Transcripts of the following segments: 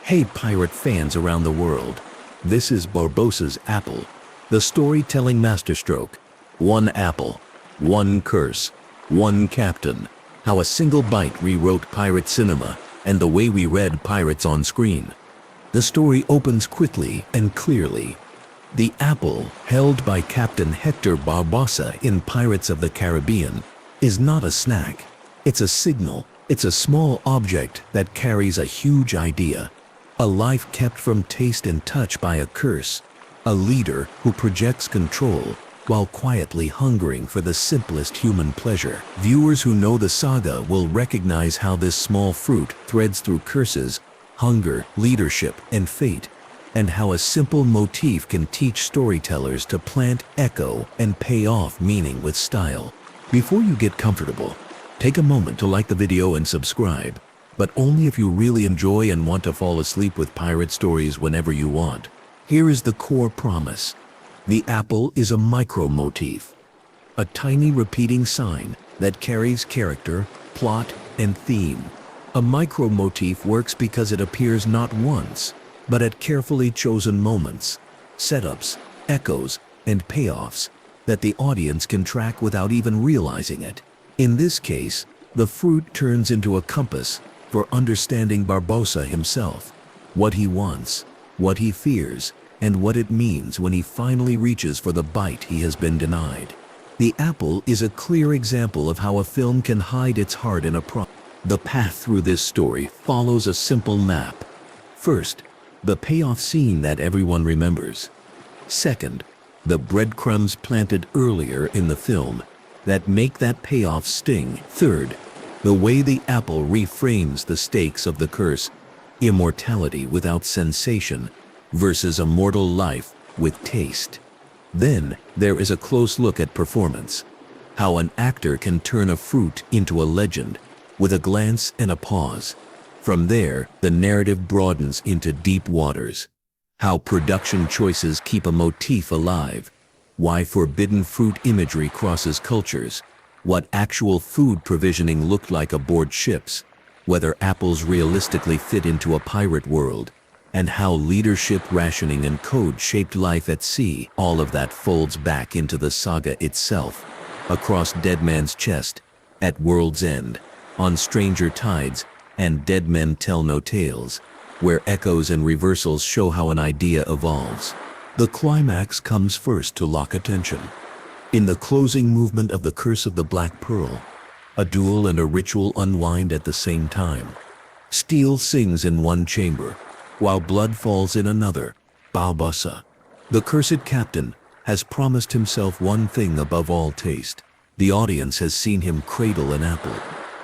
Hey pirate fans around the world, this is Barbossa's Apple, the storytelling masterstroke. One apple, one curse, one captain. How a single bite rewrote pirate cinema and the way we read pirates on screen. The story opens quickly and clearly. The apple, held by Captain Hector Barbossa in Pirates of the Caribbean, is not a snack. It's a signal. It's a small object that carries a huge idea. A life kept from taste and touch by a curse. A leader who projects control while quietly hungering for the simplest human pleasure. Viewers who know the saga will recognize how this small fruit threads through curses, hunger, leadership, and fate, and how a simple motif can teach storytellers to plant echo and pay off meaning with style. Before you get comfortable, take a moment to like the video and subscribe, but only if you really enjoy and want to fall asleep with pirate stories whenever you want. Here is the core promise. The apple is a micro-motif, a tiny repeating sign that carries character, plot, and theme. A micro-motif works because it appears not once, but at carefully chosen moments, setups, echoes, and payoffs that the audience can track without even realizing it. In this case, the fruit turns into a compass for understanding Barbossa himself, what he wants, what he fears, and what it means when he finally reaches for the bite he has been denied. The apple is a clear example of how a film can hide its heart in a prompt. The path through this story follows a simple map. First, the payoff scene that everyone remembers. Second, the breadcrumbs planted earlier in the film that make that payoff sting. Third, the way the apple reframes the stakes of the curse, immortality without sensation versus a mortal life with taste. Then there is a close look at performance, how an actor can turn a fruit into a legend with a glance and a pause. From there, the narrative broadens into deep waters, how production choices keep a motif alive, why forbidden fruit imagery crosses cultures, what actual food provisioning looked like aboard ships, whether apples realistically fit into a pirate world, and how leadership, rationing, and code shaped life at sea. All of that folds back into the saga itself, across Dead Man's Chest, at World's End, on Stranger Tides, and Dead Men Tell No Tales, where echoes and reversals show how an idea evolves. The climax comes first to lock attention. In the closing movement of The Curse of the Black Pearl, a duel and a ritual unwind at the same time. Steel sings in one chamber, while blood falls in another. Barbossa, the cursed captain, has promised himself one thing above all taste. The audience has seen him cradle an apple,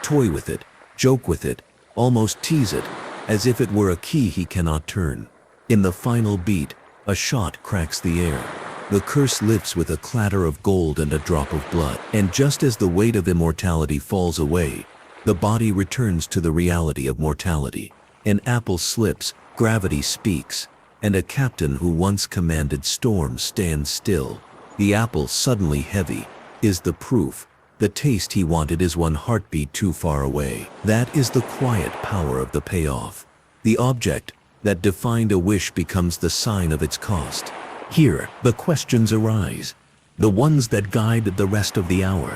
toy with it, joke with it, almost tease it, as if it were a key he cannot turn. In the final beat, a shot cracks the air. The curse lifts with a clatter of gold and a drop of blood. And just as the weight of immortality falls away, the body returns to the reality of mortality. An apple slips, gravity speaks, and a captain who once commanded storms stands still. The apple, suddenly heavy, is the proof. The taste he wanted is one heartbeat too far away. That is the quiet power of the payoff. The object that defined a wish becomes the sign of its cost. Here, the questions arise, the ones that guide the rest of the hour.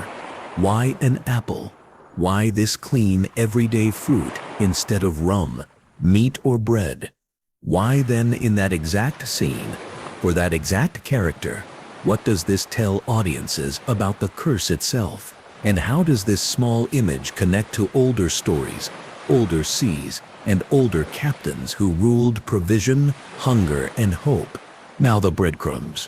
Why an apple? Why this clean, everyday fruit instead of rum, meat, or bread? Why then, in that exact scene, for that exact character, what does this tell audiences about the curse itself? And how does this small image connect to older stories, older seas, and older captains who ruled provision, hunger, and hope? Now the breadcrumbs.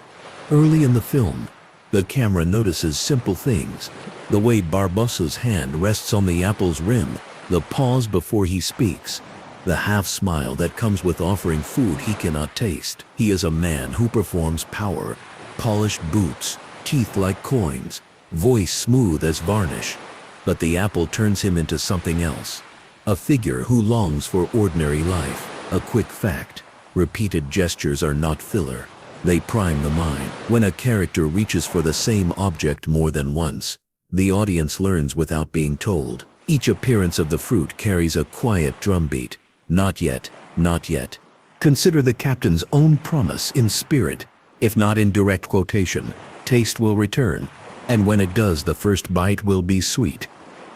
Early in the film, the camera notices simple things. The way Barbossa's hand rests on the apple's rim, the pause before he speaks, the half-smile that comes with offering food he cannot taste. He is a man who performs power, polished boots, teeth like coins, voice smooth as varnish. But the apple turns him into something else, a figure who longs for ordinary life. A quick fact. Repeated gestures are not filler. They prime the mind. When a character reaches for the same object more than once, the audience learns without being told. Each appearance of the fruit carries a quiet drumbeat. Not yet, Not yet. Consider the captain's own promise in spirit. If not in direct quotation, taste will return, and when it does, the first bite will be sweet.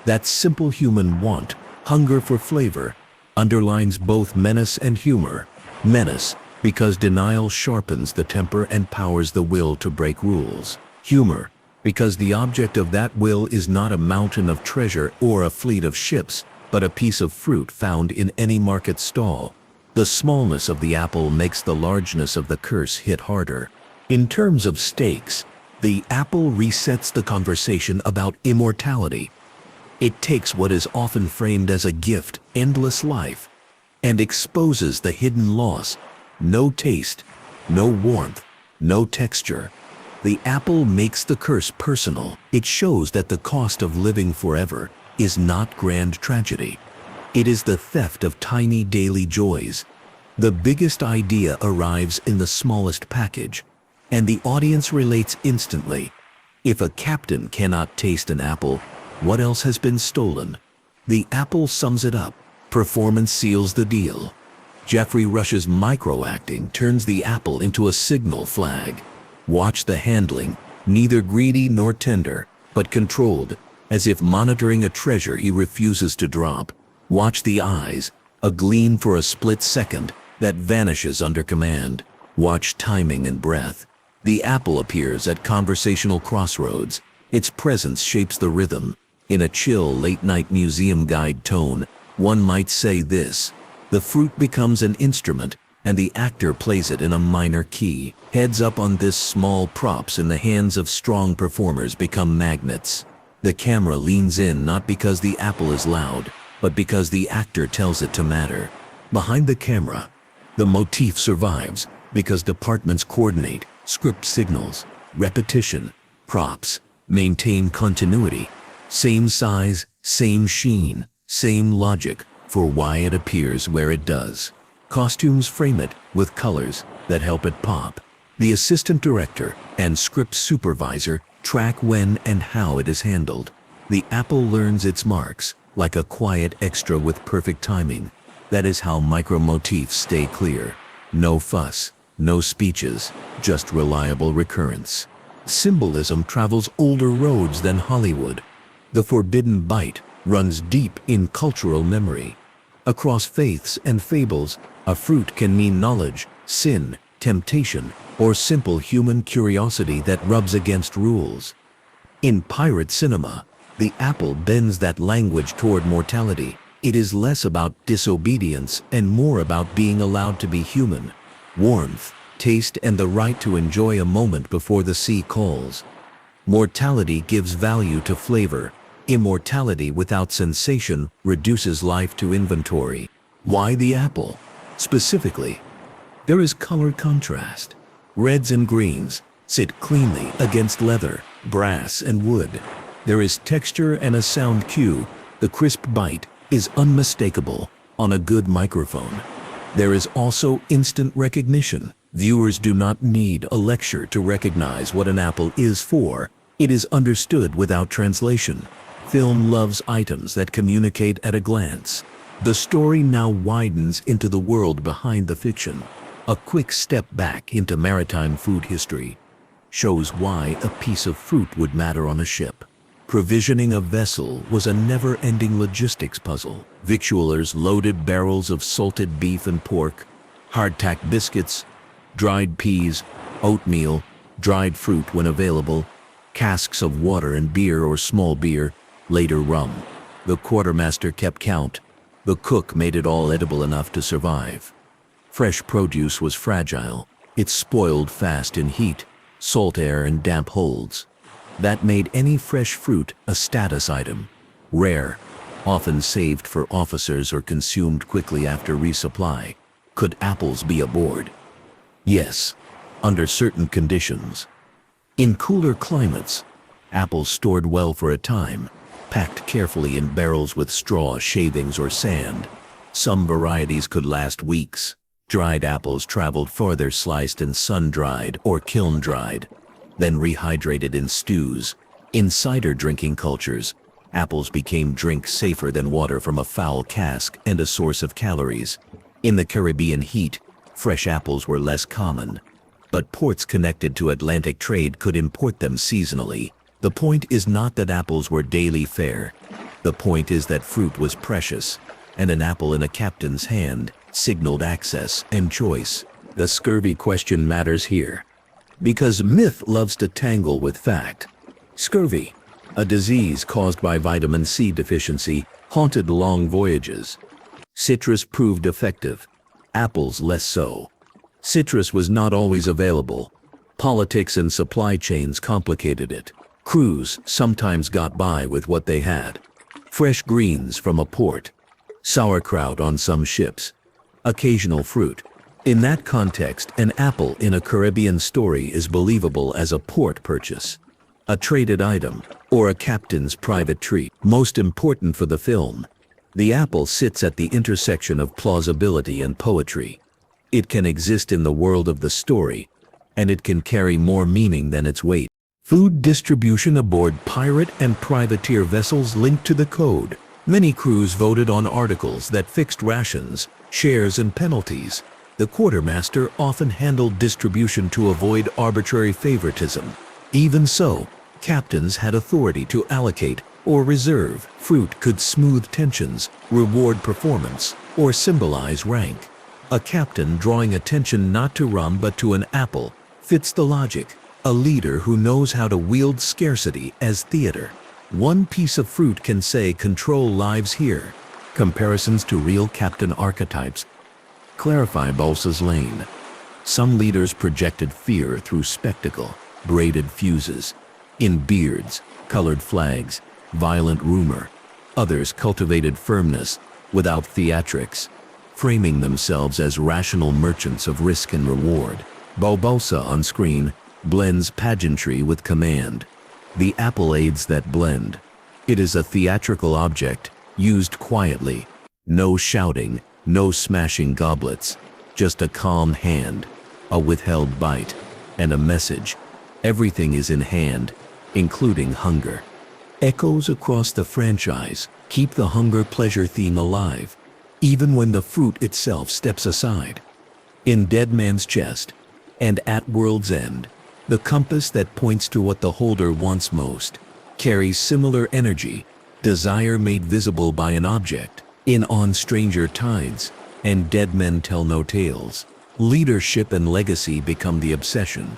That simple human want, hunger for flavor, underlines both menace and humor. Menace, because denial sharpens the temper and powers the will to break rules. Humor, because the object of that will is not a mountain of treasure or a fleet of ships, but a piece of fruit found in any market stall. The smallness of the apple makes the largeness of the curse hit harder. In terms of stakes, the apple resets the conversation about immortality. It takes what is often framed as a gift, endless life, and exposes the hidden loss. No taste, no warmth, no texture. The apple makes the curse personal. It shows that the cost of living forever is not grand tragedy. It is the theft of tiny daily joys. The biggest idea arrives in the smallest package, and the audience relates instantly. If a captain cannot taste an apple, what else has been stolen? The apple sums it up. Performance seals the deal. Geoffrey Rush's microacting turns the apple into a signal flag. Watch the handling, neither greedy nor tender, but controlled, as if monitoring a treasure he refuses to drop. Watch the eyes, a gleam for a split second that vanishes under command. Watch timing and breath. The apple appears at conversational crossroads. Its presence shapes the rhythm. In a chill late-night museum guide tone, one might say this: the fruit becomes an instrument, and the actor plays it in a minor key. Heads up on this, small props in the hands of strong performers become magnets. The camera leans in not because the apple is loud, but because the actor tells it to matter. Behind the camera, the motif survives because departments coordinate, script signals, repetition, props, maintain continuity. Same size, same sheen, same logic for why it appears where it does. Costumes frame it with colors that help it pop. The assistant director and script supervisor track when and how it is handled. The apple learns its marks, like a quiet extra with perfect timing. That is how micro-motifs stay clear. No fuss, no speeches, just reliable recurrence. Symbolism travels older roads than Hollywood. The forbidden bite runs deep in cultural memory. Across faiths and fables, a fruit can mean knowledge, sin, temptation, or simple human curiosity that rubs against rules. In pirate cinema, the apple bends that language toward mortality. It is less about disobedience and more about being allowed to be human. Warmth, taste, and the right to enjoy a moment before the sea calls. Mortality gives value to flavor. Immortality without sensation reduces life to inventory. Why the apple? Specifically, there is color contrast. Reds and greens sit cleanly against leather, brass, and wood. There is texture and a sound cue. The crisp bite is unmistakable on a good microphone. There is also instant recognition. Viewers do not need a lecture to recognize what an apple is for. It is understood without translation. Film loves items that communicate at a glance. The story now widens into the world behind the fiction. A quick step back into maritime food history shows why a piece of fruit would matter on a ship. Provisioning a vessel was a never-ending logistics puzzle. Victualers loaded barrels of salted beef and pork, hardtack biscuits, dried peas, oatmeal, dried fruit when available, casks of water and beer or small beer, later rum. The quartermaster kept count. The cook made it all edible enough to survive. Fresh produce was fragile. It spoiled fast in heat, salt air, and damp holds. That made any fresh fruit a status item. Rare, often saved for officers or consumed quickly after resupply. Could apples be aboard? Yes, under certain conditions. In cooler climates, apples stored well for a time, packed carefully in barrels with straw, shavings, or sand. Some varieties could last weeks. Dried apples traveled farther, sliced and sun-dried or kiln-dried, then rehydrated in stews. In cider drinking cultures, apples became drinks safer than water from a foul cask and a source of calories. In the Caribbean heat, fresh apples were less common, but ports connected to Atlantic trade could import them seasonally. The point is not that apples were daily fare. The point is that fruit was precious, and an apple in a captain's hand signaled access and choice. The scurvy question matters here, because myth loves to tangle with fact. Scurvy, a disease caused by vitamin C deficiency, haunted long voyages. Citrus proved effective, apples less so. Citrus was not always available. Politics and supply chains complicated it. Crews sometimes got by with what they had. Fresh greens from a port, sauerkraut on some ships, occasional fruit. In that context, an apple in a Caribbean story is believable as a port purchase, a traded item, or a captain's private treat. Most important for the film, the apple sits at the intersection of plausibility and poetry. It can exist in the world of the story, and it can carry more meaning than its weight. Food distribution aboard pirate and privateer vessels linked to the code. Many crews voted on articles that fixed rations, shares, and penalties. The quartermaster often handled distribution to avoid arbitrary favoritism. Even so, captains had authority to allocate or reserve. Fruit could smooth tensions, reward performance, or symbolize rank. A captain drawing attention not to rum but to an apple fits the logic. A leader who knows how to wield scarcity as theater. One piece of fruit can say control lives here. Comparisons to real captain archetypes clarify Barbossa's lane. Some leaders projected fear through spectacle, braided fuses, in beards, colored flags, violent rumor. Others cultivated firmness without theatrics, framing themselves as rational merchants of risk and reward. Barbossa on screen blends pageantry with command. The apple aids that blend. It is a theatrical object, used quietly. No shouting, no smashing goblets, just a calm hand, a withheld bite, and a message. Everything is in hand, including hunger. Echoes across the franchise keep the hunger-pleasure theme alive, even when the fruit itself steps aside. In Dead Man's Chest and At World's End, the compass that points to what the holder wants most carries similar energy, desire made visible by an object. In On Stranger Tides and Dead Men Tell No Tales, leadership and legacy become the obsession.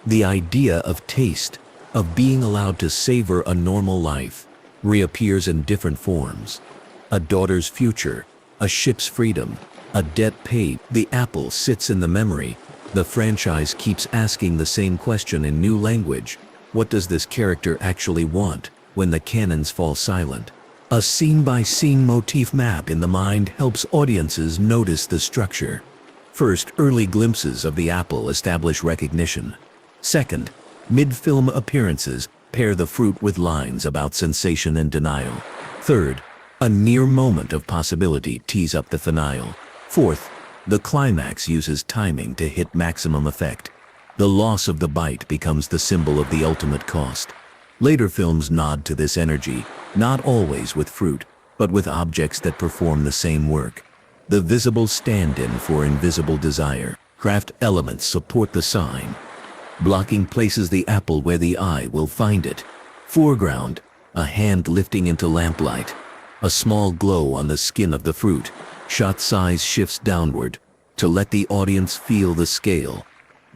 The idea of taste, of being allowed to savor a normal life, reappears in different forms. A daughter's future, a ship's freedom, a debt paid. The apple sits in the memory. The franchise keeps asking the same question in new language. What does this character actually want when the cannons fall silent? A scene-by-scene motif map in the mind helps audiences notice the structure. First, early glimpses of the apple establish recognition. Second, mid-film appearances pair the fruit with lines about sensation and denial. Third, a near moment of possibility tees up the finale. Fourth, the climax uses timing to hit maximum effect. The loss of the bite becomes the symbol of the ultimate cost. Later films nod to this energy, not always with fruit, but with objects that perform the same work. The visible stand-in for invisible desire. Craft elements support the sign. Blocking places the apple where the eye will find it. Foreground, a hand lifting into lamplight. A small glow on the skin of the fruit. Shot size shifts downward to let the audience feel the scale.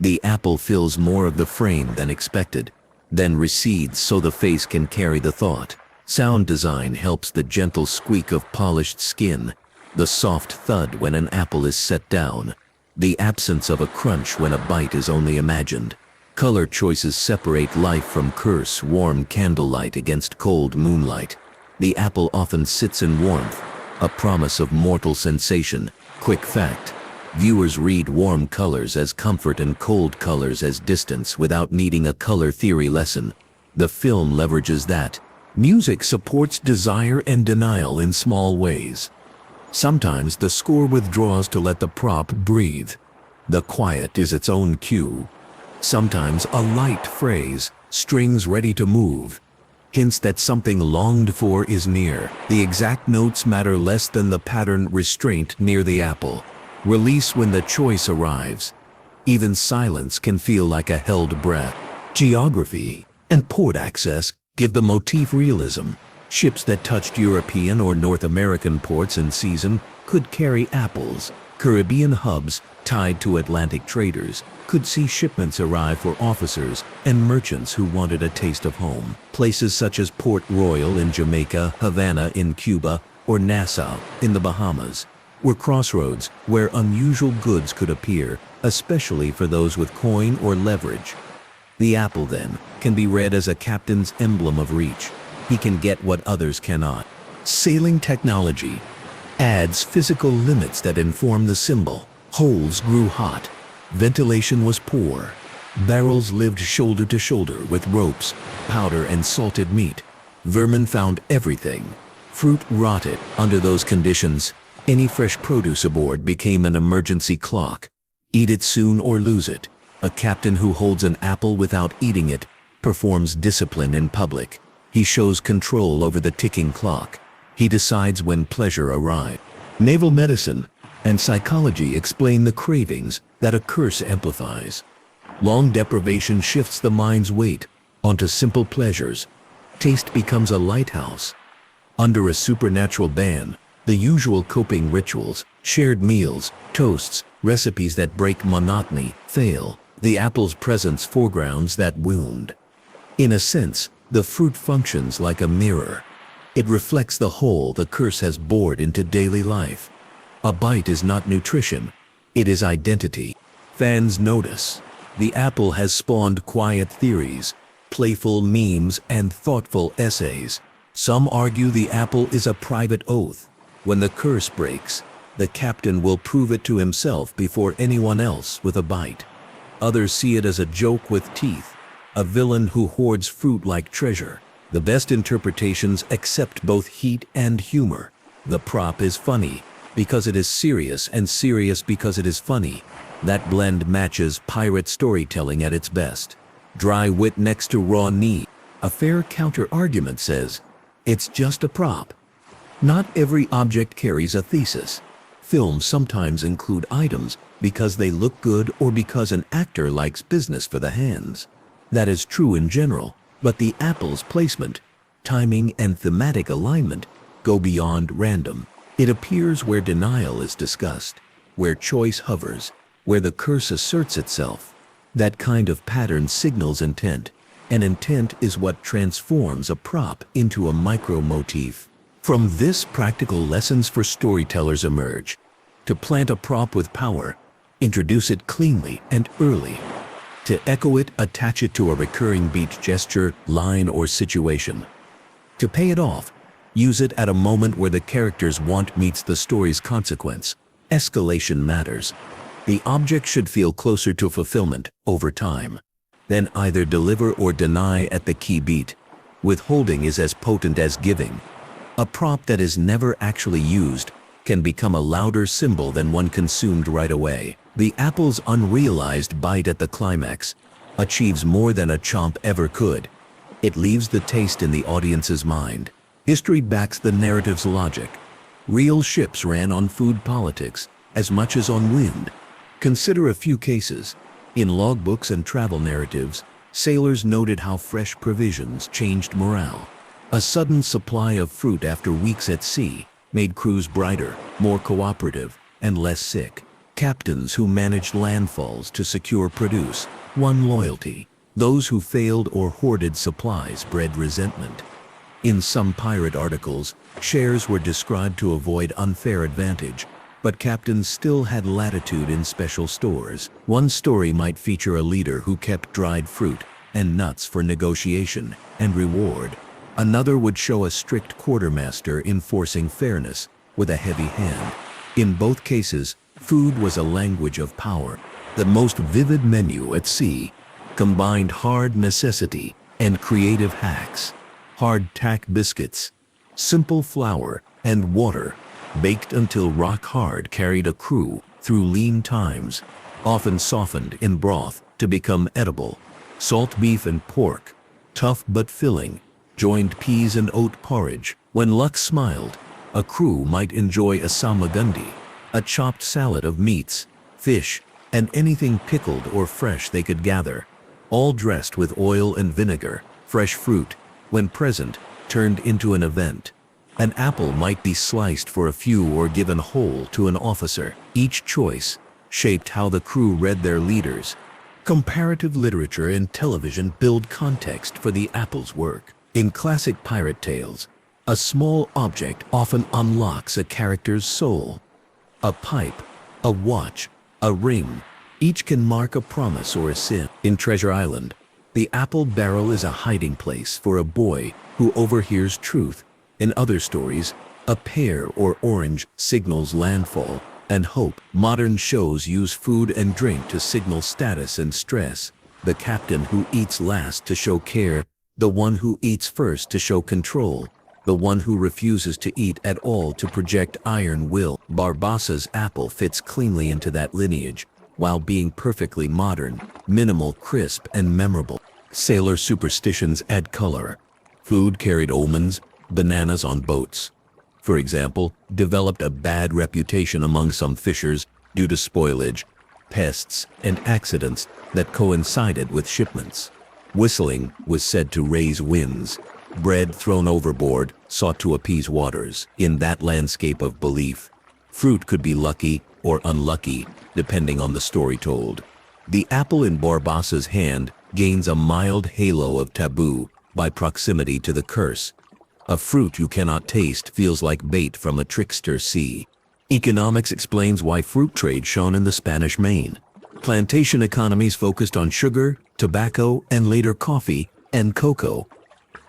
The apple fills more of the frame than expected, then recedes so the face can carry the thought. Sound design helps the gentle squeak of polished skin, the soft thud when an apple is set down, the absence of a crunch when a bite is only imagined. Color choices separate life from curse. Warm candlelight against cold moonlight. The apple often sits in warmth, a promise of mortal sensation. Quick fact: viewers read warm colors as comfort and cold colors as distance without needing a color theory lesson. The film leverages that. Music supports desire and denial in small ways. Sometimes the score withdraws to let the prop breathe. The quiet is its own cue. Sometimes a light phrase, strings ready to move, hints that something longed for is near. The exact notes matter less than the pattern restraint near the apple. Release when the choice arrives. Even silence can feel like a held breath. Geography and port access give the motif realism. Ships that touched European or North American ports in season could carry apples. Caribbean hubs tied to Atlantic traders could see shipments arrive for officers and merchants who wanted a taste of home. Places such as Port Royal in Jamaica, Havana in Cuba, or Nassau in the Bahamas were crossroads where unusual goods could appear, especially for those with coin or leverage. The apple, then, can be read as a captain's emblem of reach. He can get what others cannot. Sailing technology adds physical limits that inform the symbol. Holes grew hot. Ventilation was poor. Barrels lived shoulder to shoulder with ropes, powder, and salted meat. Vermin found everything. Fruit rotted. Under those conditions, any fresh produce aboard became an emergency clock. Eat it soon or lose it. A captain who holds an apple without eating it performs discipline in public. He shows control over the ticking clock. He decides when pleasure arrives. Naval medicine and psychology explain the cravings that a curse amplifies. Long deprivation shifts the mind's weight onto simple pleasures. Taste becomes a lighthouse. Under a supernatural ban, the usual coping rituals, shared meals, toasts, recipes that break monotony, fail. The apple's presence foregrounds that wound. In a sense, the fruit functions like a mirror. It reflects the hole the curse has bored into daily life. A bite is not nutrition, it is identity. Fans notice. The apple has spawned quiet theories, playful memes, and thoughtful essays. Some argue the apple is a private oath. When the curse breaks, the captain will prove it to himself before anyone else with a bite. Others see it as a joke with teeth, a villain who hoards fruit like treasure. The best interpretations accept both heat and humor. The prop is funny because it is serious, and serious because it is funny. That blend matches pirate storytelling at its best. Dry wit next to raw need. A fair counter-argument says, it's just a prop. Not every object carries a thesis. Films sometimes include items because they look good or because an actor likes business for the hands. That is true in general, but the apple's placement, timing, and thematic alignment go beyond random. It appears where denial is discussed, where choice hovers, where the curse asserts itself. That kind of pattern signals intent, and intent is what transforms a prop into a micro-motif. From this, practical lessons for storytellers emerge. To plant a prop with power, introduce it cleanly and early. To echo it, attach it to a recurring beat, gesture, line, or situation. To pay it off, use it at a moment where the character's want meets the story's consequence. Escalation matters. The object should feel closer to fulfillment over time. Then either deliver or deny at the key beat. Withholding is as potent as giving. A prop that is never actually used can become a louder symbol than one consumed right away. The apple's unrealized bite at the climax achieves more than a chomp ever could. It leaves the taste in the audience's mind. History backs the narrative's logic. Real ships ran on food politics as much as on wind. Consider a few cases. In logbooks and travel narratives, sailors noted how fresh provisions changed morale. A sudden supply of fruit after weeks at sea made crews brighter, more cooperative, and less sick. Captains who managed landfalls to secure produce won loyalty. Those who failed or hoarded supplies bred resentment. In some pirate articles, shares were described to avoid unfair advantage, but captains still had latitude in special stores. One story might feature a leader who kept dried fruit and nuts for negotiation and reward. Another would show a strict quartermaster enforcing fairness with a heavy hand. In both cases, food was a language of power. The most vivid menu at sea combined hard necessity and creative hacks. Hard-tack biscuits, simple flour and water, baked until rock hard, carried a crew through lean times, often softened in broth to become edible. Salt beef and pork, tough but filling, joined peas and oat porridge. When luck smiled, a crew might enjoy a salmagundi, a chopped salad of meats, fish, and anything pickled or fresh they could gather, all dressed with oil and vinegar. Fresh fruit, when present, turned into an event. An apple might be sliced for a few or given whole to an officer. Each choice shaped how the crew read their leaders. Comparative literature and television build context for the apple's work. In classic pirate tales, a small object often unlocks a character's soul. A pipe, a watch, a ring, each can mark a promise or a sin. In Treasure Island, the apple barrel is a hiding place for a boy who overhears truth. In other stories, a pear or orange signals landfall and hope. Modern shows use food and drink to signal status and stress. The captain who eats last to show care, the one who eats first to show control, the one who refuses to eat at all to project iron will. Barbossa's apple fits cleanly into that lineage, while being perfectly modern, minimal, crisp, and memorable. Sailor superstitions add color. Food carried omens, bananas on boats, for example, developed a bad reputation among some fishers due to spoilage, pests, and accidents that coincided with shipments. Whistling was said to raise winds. Bread thrown overboard sought to appease waters. In that landscape of belief, fruit could be lucky or unlucky, depending on the story told. The apple in Barbossa's hand gains a mild halo of taboo by proximity to the curse. A fruit you cannot taste feels like bait from a trickster sea. Economics explains why fruit trade shone in the Spanish Main. Plantation economies focused on sugar, tobacco, and later coffee and cocoa.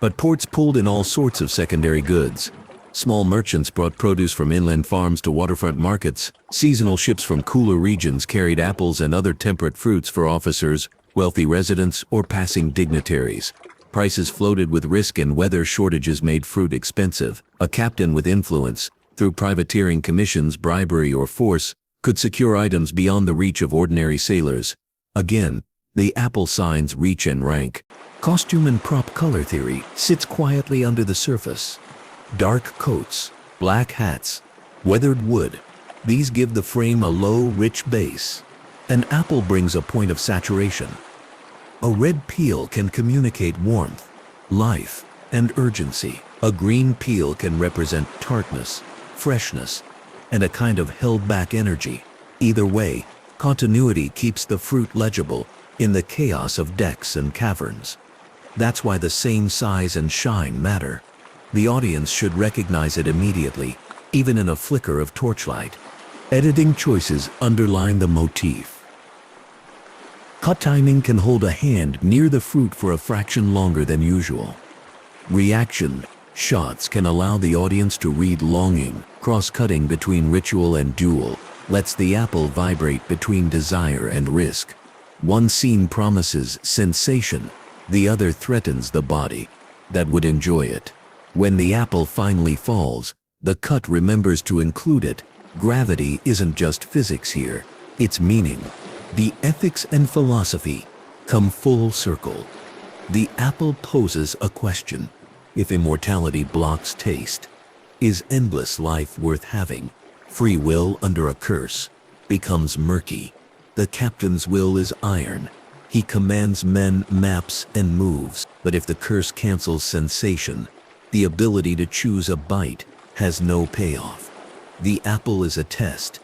But ports pulled in all sorts of secondary goods. Small merchants brought produce from inland farms to waterfront markets. Seasonal ships from cooler regions carried apples and other temperate fruits for officers, wealthy residents, or passing dignitaries. Prices floated with risk and weather shortages made fruit expensive. A captain with influence, through privateering commissions, bribery, or force, could secure items beyond the reach of ordinary sailors. Again, the apple signs reach and rank. Costume and prop color theory sits quietly under the surface. Dark coats, black hats, weathered wood, these give the frame a low, rich base. An apple brings a point of saturation. A red peel can communicate warmth, life, and urgency. A green peel can represent tartness, freshness, and a kind of held-back energy. Either way, continuity keeps the fruit legible in the chaos of decks and caverns. That's why the same size and shine matter. The audience should recognize it immediately, even in a flicker of torchlight. Editing choices underline the motif. Cut timing can hold a hand near the fruit for a fraction longer than usual. Reaction shots can allow the audience to read longing. Cross-cutting between ritual and duel lets the apple vibrate between desire and risk. One scene promises sensation, the other threatens the body that would enjoy it. When the apple finally falls, the cut remembers to include it. Gravity isn't just physics here, it's meaning. The ethics and philosophy come full circle. The apple poses a question. If immortality blocks taste, is endless life worth having? Free will under a curse becomes murky. The captain's will is iron. He commands men, maps, and moves. But if the curse cancels sensation, the ability to choose a bite has no payoff. The apple is a test.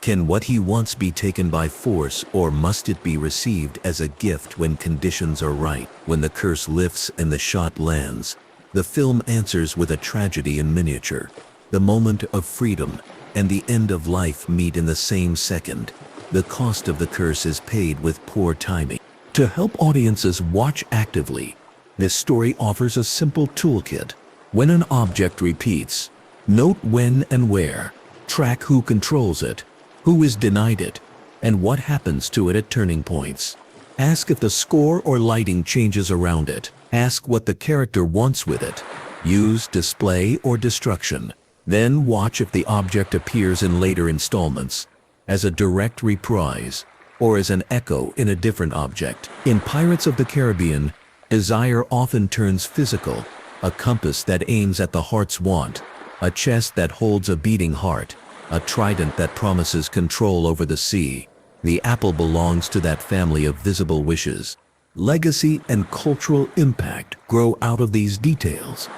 Can what he wants be taken by force, or must it be received as a gift when conditions are right? When the curse lifts and the shot lands, the film answers with a tragedy in miniature. The moment of freedom and the end of life meet in the same second. The cost of the curse is paid with poor timing. To help audiences watch actively, this story offers a simple toolkit. When an object repeats, note when and where. Track who controls it, who is denied it, and what happens to it at turning points. Ask if the score or lighting changes around it. Ask what the character wants with it. Use display or destruction. Then watch if the object appears in later installments, as a direct reprise, or as an echo in a different object. In Pirates of the Caribbean, desire often turns physical. A compass that aims at the heart's want, a chest that holds a beating heart, a trident that promises control over the sea. The apple belongs to that family of visible wishes. Legacy and cultural impact grow out of these details.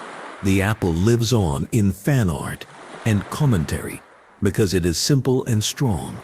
The apple lives on in fan art and commentary because it is simple and strong.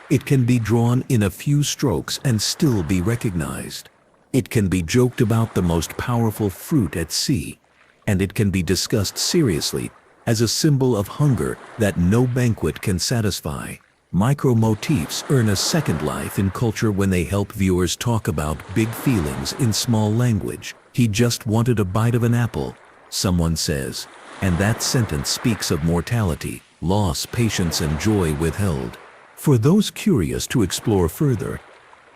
It can be drawn in a few strokes and still be recognized. It can be joked about the most powerful fruit at sea, and it can be discussed seriously as a symbol of hunger that no banquet can satisfy. Micro-motifs earn a second life in culture when they help viewers talk about big feelings in small language. He just wanted a bite of an apple, someone says, and that sentence speaks of mortality, loss, patience, and joy withheld. For those curious to explore further,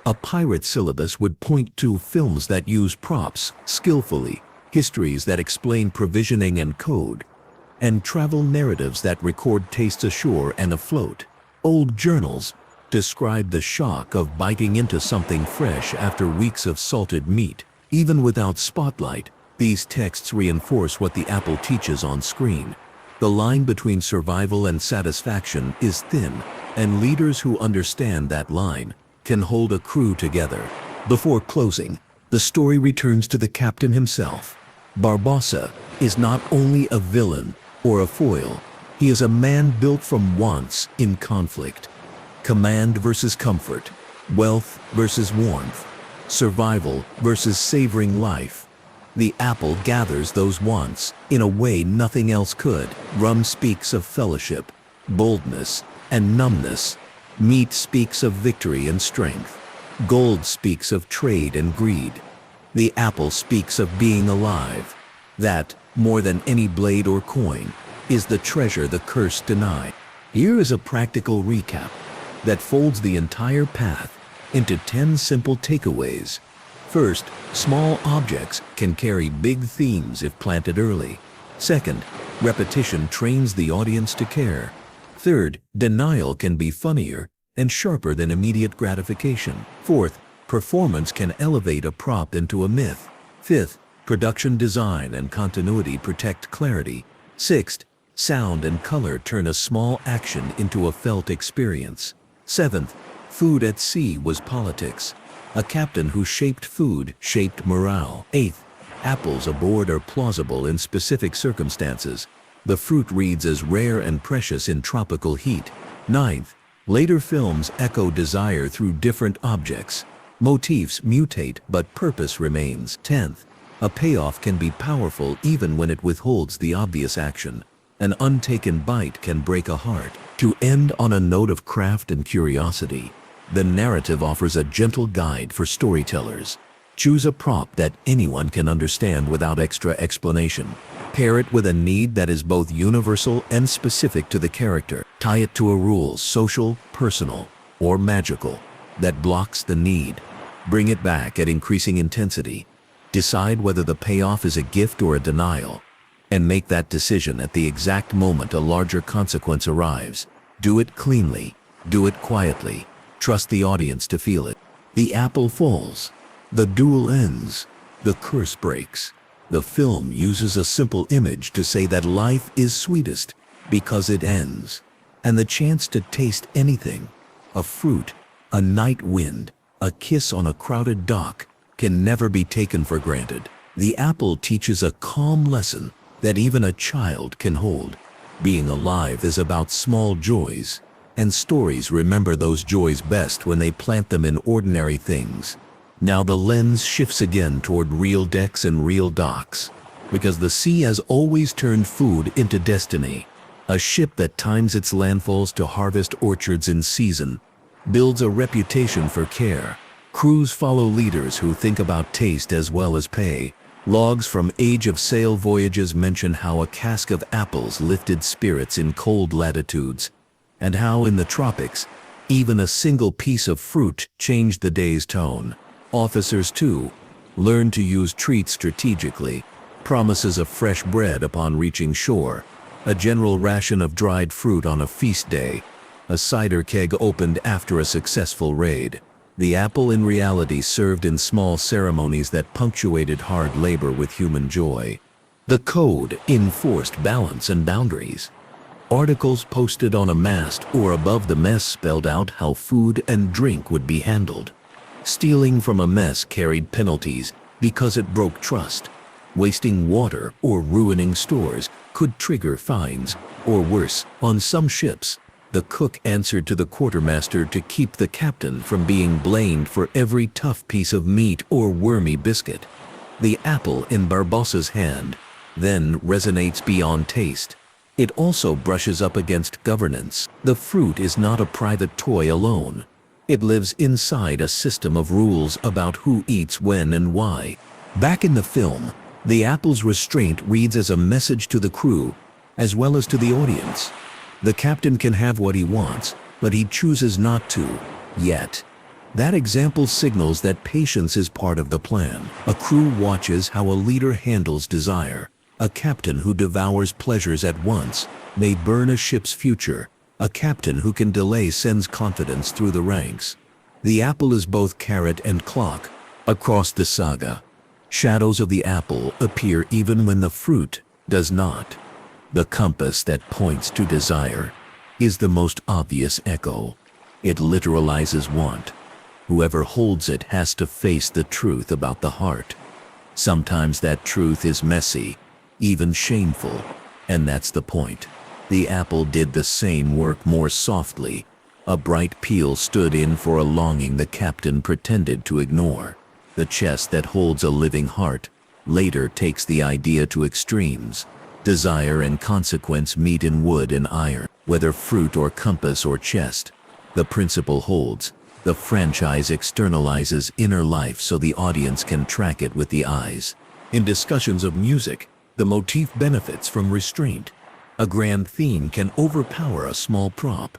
a pirate syllabus would point to films that use props skillfully, histories that explain provisioning and code, and travel narratives that record tastes ashore and afloat. Old journals describe the shock of biting into something fresh after weeks of salted meat. Even without spotlight, these texts reinforce what the apple teaches on screen. The line between survival and satisfaction is thin, and leaders who understand that line can hold a crew together. Before closing, the story returns to the captain himself. Barbossa is not only a villain or a foil, he is a man built from wants in conflict. Command versus comfort, wealth versus warmth, survival versus savoring life. The apple gathers those wants in a way nothing else could. Rum speaks of fellowship, boldness, and numbness. Meat speaks of victory and strength. Gold speaks of trade and greed. The apple speaks of being alive. That, more than any blade or coin, is the treasure the curse denied. Here is a practical recap that folds the entire path into 10 simple takeaways. First, small objects can carry big themes if planted early. Second, repetition trains the audience to care. Third, denial can be funnier and sharper than immediate gratification. Fourth, performance can elevate a prop into a myth. Fifth, production design and continuity protect clarity. Sixth, sound and color turn a small action into a felt experience. Seventh, food at sea was politics. A captain who shaped food shaped morale. Eighth, apples aboard are plausible in specific circumstances. The fruit reads as rare and precious in tropical heat. Ninth, later films echo desire through different objects. Motifs mutate but purpose remains. 10th, a payoff can be powerful even when it withholds the obvious action. An untaken bite can break a heart. To end on a note of craft and curiosity, the narrative offers a gentle guide for storytellers. Choose a prop that anyone can understand without extra explanation. Pair it with a need that is both universal and specific to the character. Tie it to a rule, social, personal, or magical, that blocks the need. Bring it back at increasing intensity. Decide whether the payoff is a gift or a denial, and make that decision at the exact moment a larger consequence arrives. Do it cleanly, do it quietly, trust the audience to feel it. The apple falls, the duel ends, the curse breaks. The film uses a simple image to say that life is sweetest because it ends, and the chance to taste anything, a fruit, a night wind, a kiss on a crowded dock, can never be taken for granted. The apple teaches a calm lesson that even a child can hold. Being alive is about small joys, and stories remember those joys best when they plant them in ordinary things. Now the lens shifts again toward real decks and real docks, because the sea has always turned food into destiny. A ship that times its landfalls to harvest orchards in season builds a reputation for care. Crews follow leaders who think about taste as well as pay. Logs from age of sail voyages mention how a cask of apples lifted spirits in cold latitudes, and how in the tropics, even a single piece of fruit changed the day's tone. Officers, too, learn to use treats strategically. Promises of fresh bread upon reaching shore, a general ration of dried fruit on a feast day, a cider keg opened after a successful raid. The apple in reality served in small ceremonies that punctuated hard labor with human joy. The code enforced balance and boundaries. Articles posted on a mast or above the mess spelled out how food and drink would be handled. Stealing from a mess carried penalties because it broke trust. Wasting water or ruining stores could trigger fines, or worse, on some ships, the cook answered to the quartermaster to keep the captain from being blamed for every tough piece of meat or wormy biscuit. The apple in Barbossa's hand then resonates beyond taste. It also brushes up against governance. The fruit is not a private toy alone. It lives inside a system of rules about who eats when and why. Back in the film, the apple's restraint reads as a message to the crew, as well as to the audience. The captain can have what he wants, but he chooses not to, yet. That example signals that patience is part of the plan. A crew watches how a leader handles desire. A captain who devours pleasures at once may burn a ship's future. A captain who can delay sends confidence through the ranks. The apple is both carrot and clock. Across the saga, shadows of the apple appear even when the fruit does not. The compass that points to desire is the most obvious echo. It literalizes want. Whoever holds it has to face the truth about the heart. Sometimes that truth is messy, even shameful, and that's the point. The apple did the same work more softly. A bright peel stood in for a longing the captain pretended to ignore. The chest that holds a living heart later takes the idea to extremes. Desire and consequence meet in wood and iron. Whether fruit or compass or chest, the principle holds. The franchise externalizes inner life so the audience can track it with the eyes. In discussions of music, the motif benefits from restraint. A grand theme can overpower a small prop.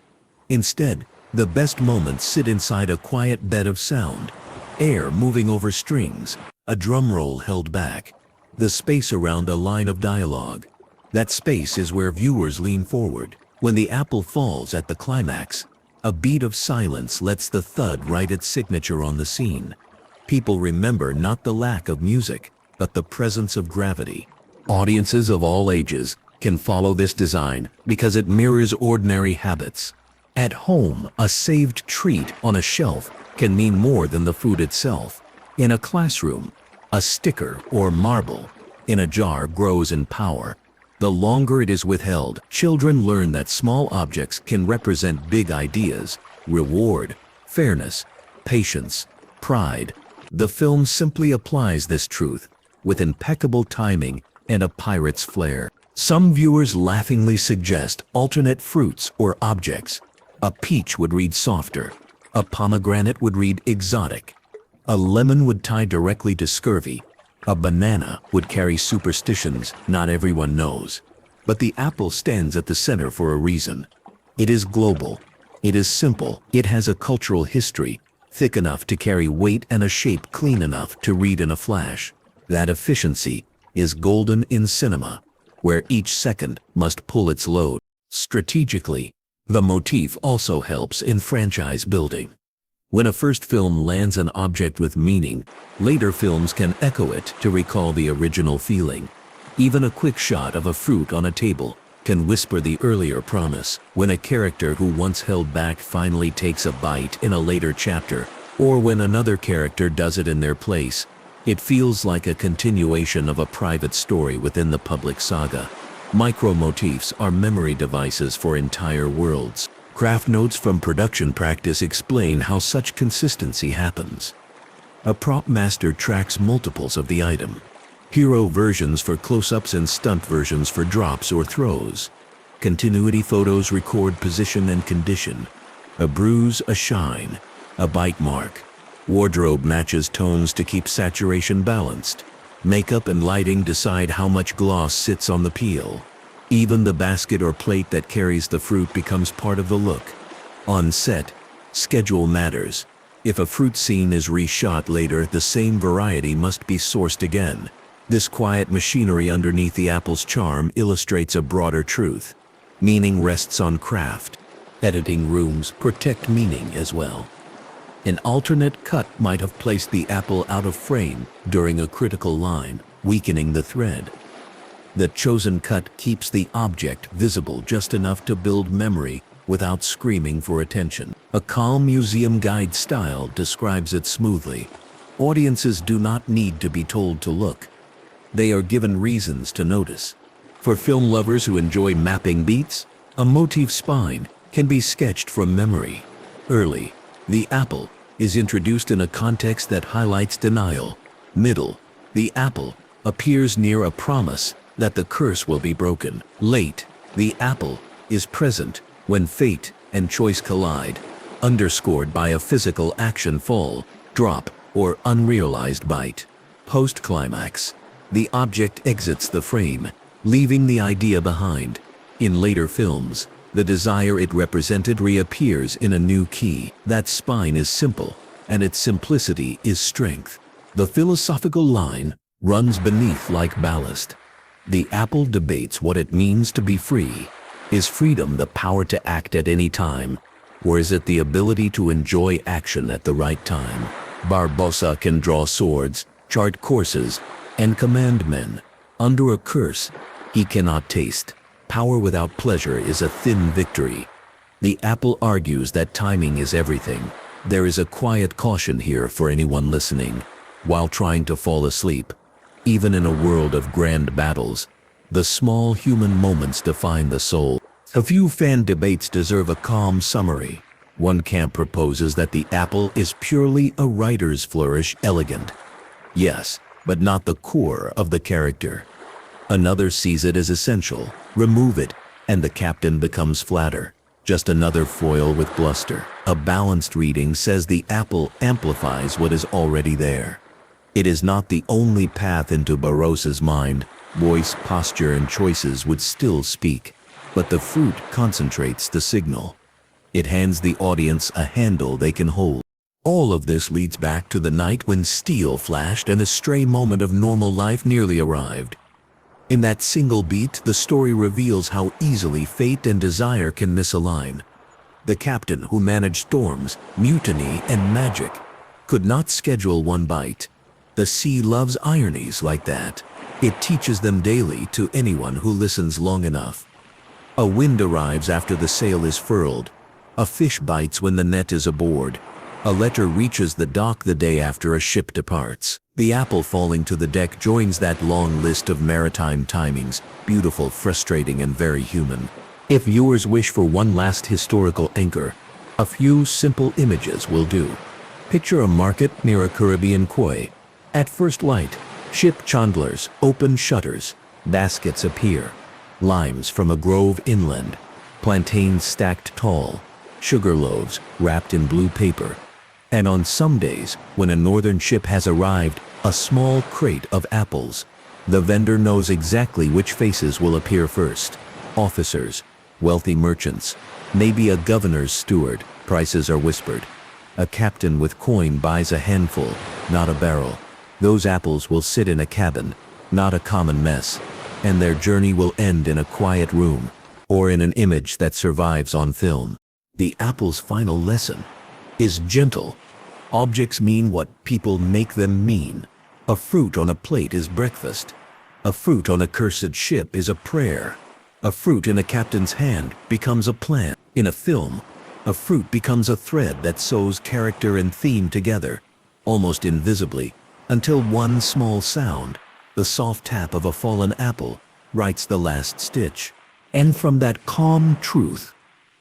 Instead, the best moments sit inside a quiet bed of sound. Air moving over strings, a drum roll held back, the space around a line of dialogue. That space is where viewers lean forward. When the apple falls at the climax, a beat of silence lets the thud write its signature on the scene. People remember not the lack of music, but the presence of gravity. Audiences of all ages can follow this design because it mirrors ordinary habits. At home, a saved treat on a shelf can mean more than the food itself. In a classroom, a sticker or marble in a jar grows in power. The longer it is withheld, children learn that small objects can represent big ideas: reward, fairness, patience, pride. The film simply applies this truth with impeccable timing and a pirate's flair. Some viewers laughingly suggest alternate fruits or objects. A peach would read softer. A pomegranate would read exotic. A lemon would tie directly to scurvy. A banana would carry superstitions not everyone knows. But the apple stands at the center for a reason. It is global. It is simple. It has a cultural history, thick enough to carry weight and a shape clean enough to read in a flash. That efficiency is golden in cinema, where each second must pull its load. Strategically, the motif also helps in franchise building. When a first film lands an object with meaning, later films can echo it to recall the original feeling. Even a quick shot of a fruit on a table can whisper the earlier promise. When a character who once held back finally takes a bite in a later chapter, or when another character does it in their place, it feels like a continuation of a private story within the public saga. Micro-motifs are memory devices for entire worlds. Craft notes from production practice explain how such consistency happens. A prop master tracks multiples of the item. Hero versions for close-ups and stunt versions for drops or throws. Continuity photos record position and condition. A bruise, a shine, a bite mark. Wardrobe matches tones to keep saturation balanced. Makeup and lighting decide how much gloss sits on the peel. Even the basket or plate that carries the fruit becomes part of the look. On set, schedule matters. If a fruit scene is reshot later, the same variety must be sourced again. This quiet machinery underneath the apple's charm illustrates a broader truth. Meaning rests on craft. Editing rooms protect meaning as well. An alternate cut might have placed the apple out of frame during a critical line, weakening the thread. The chosen cut keeps the object visible just enough to build memory without screaming for attention. A calm museum guide style describes it smoothly. Audiences do not need to be told to look. They are given reasons to notice. For film lovers who enjoy mapping beats, a motif spine can be sketched from memory. Early, the apple is introduced in a context that highlights denial. Middle, the apple appears near a promise that the curse will be broken. Late, the apple is present when fate and choice collide, underscored by a physical action fall, drop, or unrealized bite. Post-climax, the object exits the frame, leaving the idea behind. In later films, the desire it represented reappears in a new key. That spine is simple, and its simplicity is strength. The philosophical line runs beneath like ballast. The apple debates what it means to be free. Is freedom the power to act at any time, or is it the ability to enjoy action at the right time? Barbossa can draw swords, chart courses, and command men. Under a curse, he cannot taste. Power without pleasure is a thin victory. The apple argues that timing is everything. There is a quiet caution here for anyone listening. While trying to fall asleep, even in a world of grand battles, the small human moments define the soul. A few fan debates deserve a calm summary. One camp proposes that the apple is purely a writer's flourish, elegant. Yes, but not the core of the character. Another sees it as essential. Remove it, and the captain becomes flatter. Just another foil with bluster. A balanced reading says the apple amplifies what is already there. It is not the only path into Barbossa's mind. Voice, posture, and choices would still speak, but the fruit concentrates the signal. It hands the audience a handle they can hold. All of this leads back to the night when steel flashed and a stray moment of normal life nearly arrived. In that single beat, the story reveals how easily fate and desire can misalign. The captain who managed storms, mutiny, and magic could not schedule one bite. The sea loves ironies like that. It teaches them daily to anyone who listens long enough. A wind arrives after the sail is furled. A fish bites when the net is aboard. A letter reaches the dock the day after a ship departs. The apple falling to the deck joins that long list of maritime timings, beautiful, frustrating, and very human. If viewers wish for one last historical anchor, a few simple images will do. Picture a market near a Caribbean quay. At first light, ship chandlers open shutters, baskets appear, limes from a grove inland, plantains stacked tall, sugar loaves wrapped in blue paper, and on some days, when a northern ship has arrived, a small crate of apples. The vendor knows exactly which faces will appear first. Officers, wealthy merchants, maybe a governor's steward. Prices are whispered. A captain with coin buys a handful, not a barrel. Those apples will sit in a cabin, not a common mess, and their journey will end in a quiet room, or in an image that survives on film. The apple's final lesson is gentle. Objects mean what people make them mean. A fruit on a plate is breakfast. A fruit on a cursed ship is a prayer. A fruit in a captain's hand becomes a plan. In a film, a fruit becomes a thread that sews character and theme together, almost invisibly, until one small sound, the soft tap of a fallen apple, writes the last stitch. And from that calm truth,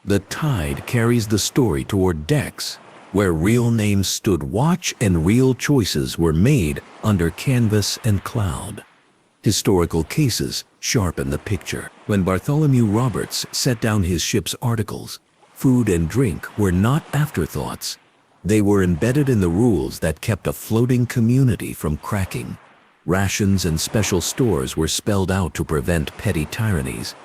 the tide carries the story toward decks, where real names stood watch and real choices were made under canvas and cloud. Historical cases sharpen the picture. When Bartholomew Roberts set down his ship's articles, food and drink were not afterthoughts. They were embedded in the rules that kept a floating community from cracking. Rations and special stores were spelled out to prevent petty tyrannies,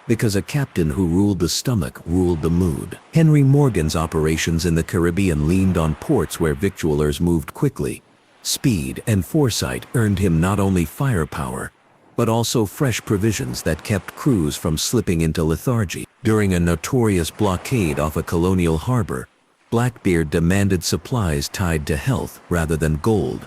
because a captain who ruled the stomach ruled the mood. Henry Morgan's operations in the Caribbean leaned on ports where victualers moved quickly. Speed and foresight earned him not only firepower, but also fresh provisions that kept crews from slipping into lethargy. During a notorious blockade off a colonial harbor, Blackbeard demanded supplies tied to health rather than gold.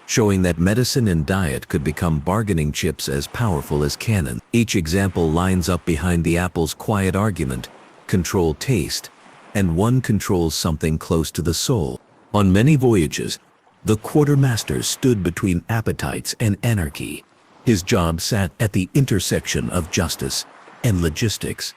showing that medicine and diet could become bargaining chips as powerful as cannon. Each example lines up behind the apple's quiet argument: control taste, and one controls something close to the soul. On many voyages, the quartermaster stood between appetites and anarchy. His job sat at the intersection of justice and logistics.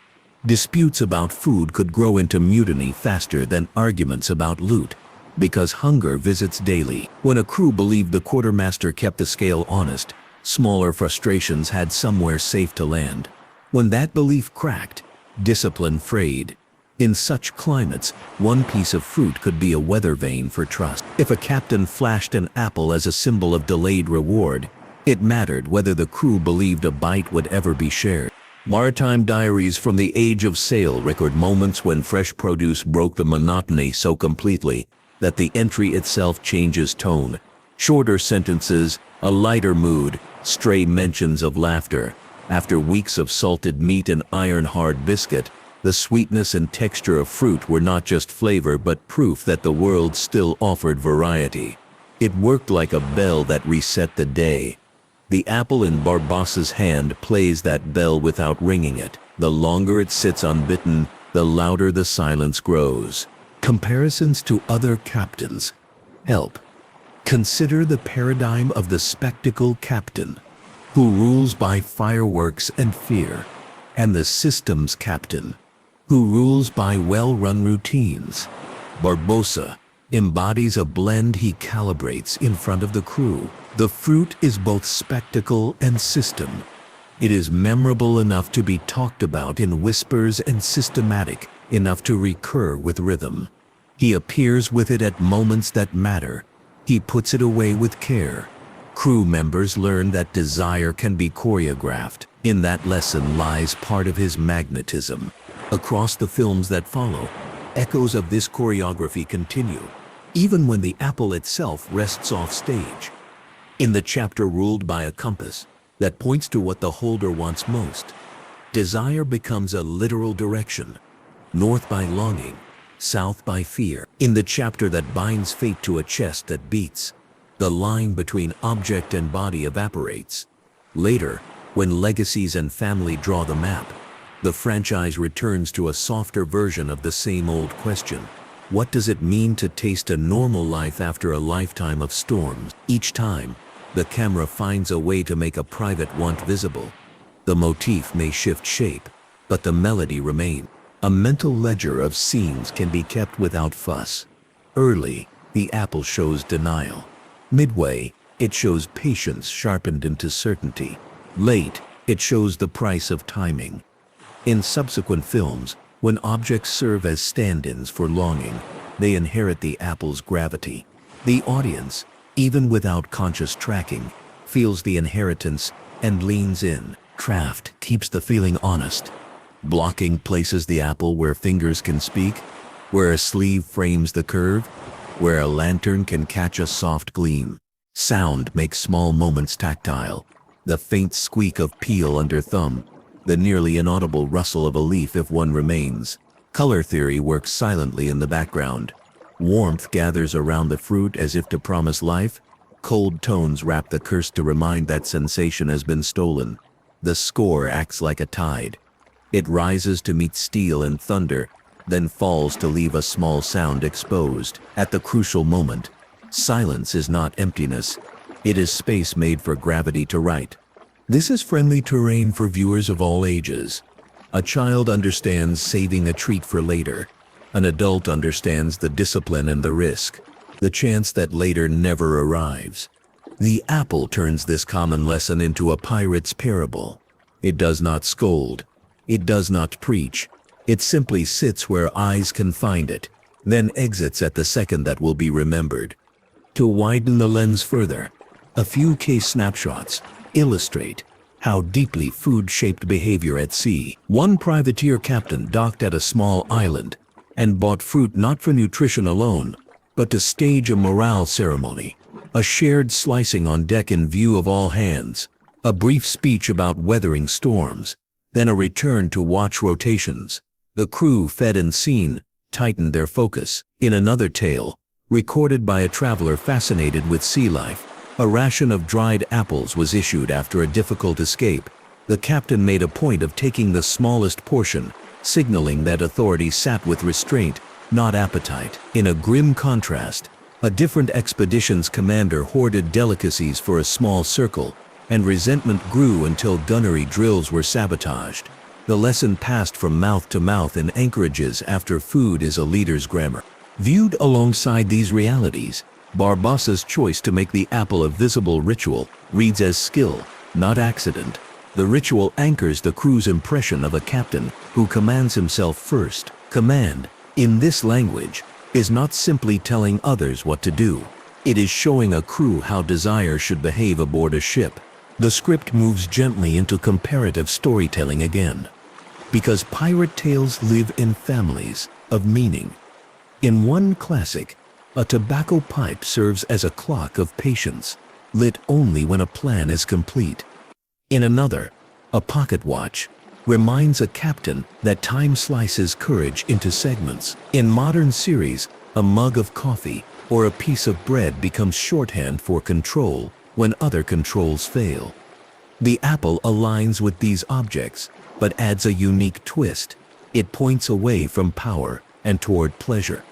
Disputes about food could grow into mutiny faster than arguments about loot, because hunger visits daily. When a crew believed the quartermaster kept the scale honest, smaller frustrations had somewhere safe to land. When that belief cracked, discipline frayed. In such climates, one piece of fruit could be a weather vane for trust. If a captain flashed an apple as a symbol of delayed reward, it mattered whether the crew believed a bite would ever be shared. Maritime diaries from the age of sail record moments when fresh produce broke the monotony so completely that the entry itself changes tone. Shorter sentences, a lighter mood, stray mentions of laughter. After weeks of salted meat and iron-hard biscuit, the sweetness and texture of fruit were not just flavor but proof that the world still offered variety. It worked like a bell that reset the day. The apple in Barbossa's hand plays that bell without ringing it. The longer it sits unbitten, the louder the silence grows. Comparisons to other captains help. Consider the paradigm of the spectacle captain, who rules by fireworks and fear, and the systems captain, who rules by well-run routines. Barbossa embodies a blend he calibrates in front of the crew. The fruit is both spectacle and system. It is memorable enough to be talked about in whispers and systematic enough to recur with rhythm. He appears with it at moments that matter. He puts it away with care. Crew members learn that desire can be choreographed. In that lesson lies part of his magnetism. Across the films that follow, echoes of this choreography continue, even when the apple itself rests off stage. In the chapter Ruled by a Compass, that points to what the holder wants most, desire becomes a literal direction, north by longing, south by fear. In the chapter that binds fate to a chest that beats, the line between object and body evaporates. Later, when legacies and family draw the map, the franchise returns to a softer version of the same old question. What does it mean to taste a normal life after a lifetime of storms? Each time, the camera finds a way to make a private want visible. The motif may shift shape, but the melody remains. A mental ledger of scenes can be kept without fuss. Early, the apple shows denial. Midway, it shows patience sharpened into certainty. Late, it shows the price of timing. In subsequent films, when objects serve as stand-ins for longing, they inherit the apple's gravity. The audience, even without conscious tracking, feels the inheritance and leans in. Craft keeps the feeling honest. Blocking places the apple where fingers can speak, where a sleeve frames the curve, where a lantern can catch a soft gleam. Sound makes small moments tactile. The faint squeak of peel under thumb, the nearly inaudible rustle of a leaf if one remains. Color theory works silently in the background. Warmth gathers around the fruit as if to promise life. Cold tones wrap the curse to remind that sensation has been stolen. The score acts like a tide. It rises to meet steel and thunder, then falls to leave a small sound exposed. At the crucial moment, silence is not emptiness. It is space made for gravity to write. This is friendly terrain for viewers of all ages. A child understands saving a treat for later. An adult understands the discipline and the risk, the chance that later never arrives. The apple turns this common lesson into a pirate's parable. It does not scold. It does not preach. It simply sits where eyes can find it, then exits at the second that will be remembered. To widen the lens further, a few case snapshots illustrate how deeply food shaped behavior at sea. One privateer captain docked at a small island and bought fruit not for nutrition alone, but to stage a morale ceremony. A shared slicing on deck in view of all hands, a brief speech about weathering storms, then a return to watch rotations. The crew, fed and seen, tightened their focus. In another tale, recorded by a traveler fascinated with sea life, A ration of dried apples was issued after a difficult escape. The captain made a point of taking the smallest portion, signaling that authority sat with restraint, not appetite. In a grim contrast, a different expedition's commander hoarded delicacies for a small circle, and resentment grew until gunnery drills were sabotaged. The lesson passed from mouth to mouth in anchorages after food is a leader's grammar. Viewed alongside these realities, Barbossa's choice to make the apple a visible ritual reads as skill, not accident. The ritual anchors the crew's impression of a captain who commands himself first. Command, in this language, is not simply telling others what to do. It is showing a crew how desire should behave aboard a ship. The script moves gently into comparative storytelling again. Because pirate tales live in families of meaning. In one classic, a tobacco pipe serves as a clock of patience, lit only when a plan is complete. In another, a pocket watch reminds a captain that time slices courage into segments. In modern series, a mug of coffee or a piece of bread becomes shorthand for control when other controls fail. The apple aligns with these objects, but adds a unique twist. It points away from power and toward pleasure.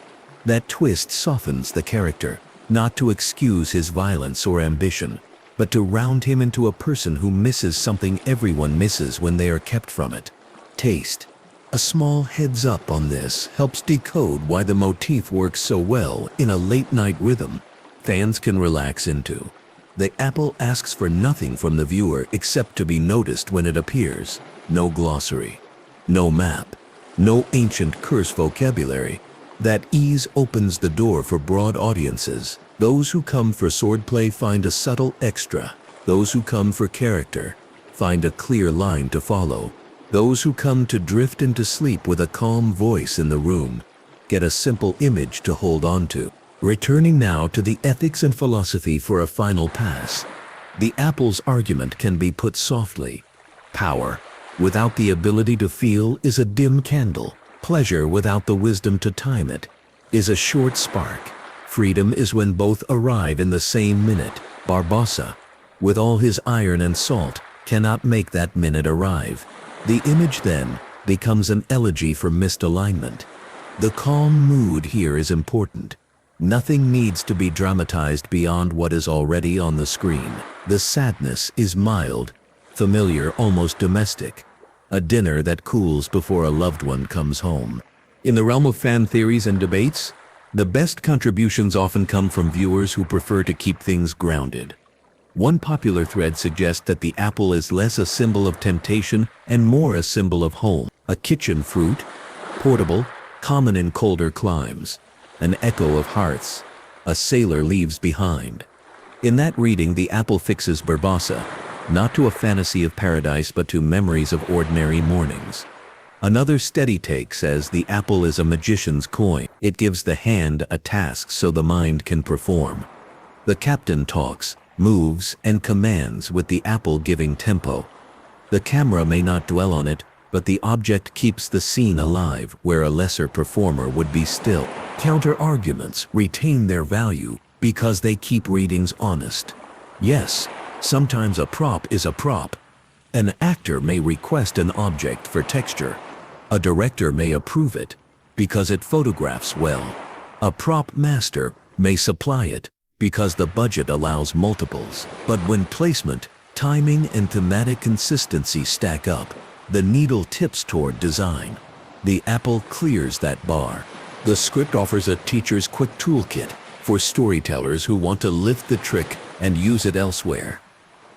That twist softens the character, not to excuse his violence or ambition, but to round him into a person who misses something everyone misses when they are kept from it: taste. A small heads up on this helps decode why the motif works so well in a late-night rhythm fans can relax into. The apple asks for nothing from the viewer except to be noticed when it appears. No glossary, no map, no ancient curse vocabulary. That ease opens the door for broad audiences. Those who come for swordplay find a subtle extra. Those who come for character find a clear line to follow. Those who come to drift into sleep with a calm voice in the room get a simple image to hold on to. Returning now to the ethics and philosophy for a final pass. The apple's argument can be put softly. Power without the ability to feel is a dim candle. Pleasure without the wisdom to time it is a short spark. Freedom is when both arrive in the same minute. Barbossa, with all his iron and salt, cannot make that minute arrive. The image then becomes an elegy for misalignment. The calm mood here is important. Nothing needs to be dramatized beyond what is already on the screen. The sadness is mild, familiar, almost domestic. A dinner that cools before a loved one comes home. In the realm of fan theories and debates, the best contributions often come from viewers who prefer to keep things grounded. One popular thread suggests that the apple is less a symbol of temptation and more a symbol of home. A kitchen fruit, portable, common in colder climes. An echo of hearths a sailor leaves behind. In that reading, the apple fixes Barbossa, not to a fantasy of paradise but to memories of ordinary mornings. Another steady take says the apple is a magician's coin. It gives the hand a task so the mind can perform. The captain talks, moves, and commands with the apple giving tempo. The camera may not dwell on it, but the object keeps the scene alive where a lesser performer would be still. Counter-arguments retain their value because they keep readings honest. Yes, sometimes a prop is a prop. An actor may request an object for texture. A director may approve it because it photographs well. A prop master may supply it because the budget allows multiples. But when placement, timing, and thematic consistency stack up, the needle tips toward design. The apple clears that bar. The script offers a teacher's quick toolkit for storytellers who want to lift the trick and use it elsewhere.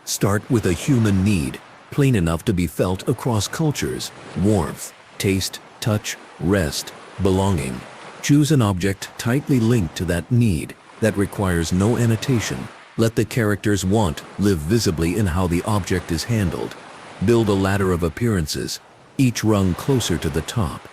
Start with a human need, plain enough to be felt across cultures: warmth, taste, touch, rest, belonging. Choose an object tightly linked to that need that requires no annotation. Let the character's want live visibly in how the object is handled. Build a ladder of appearances, each rung closer to the top.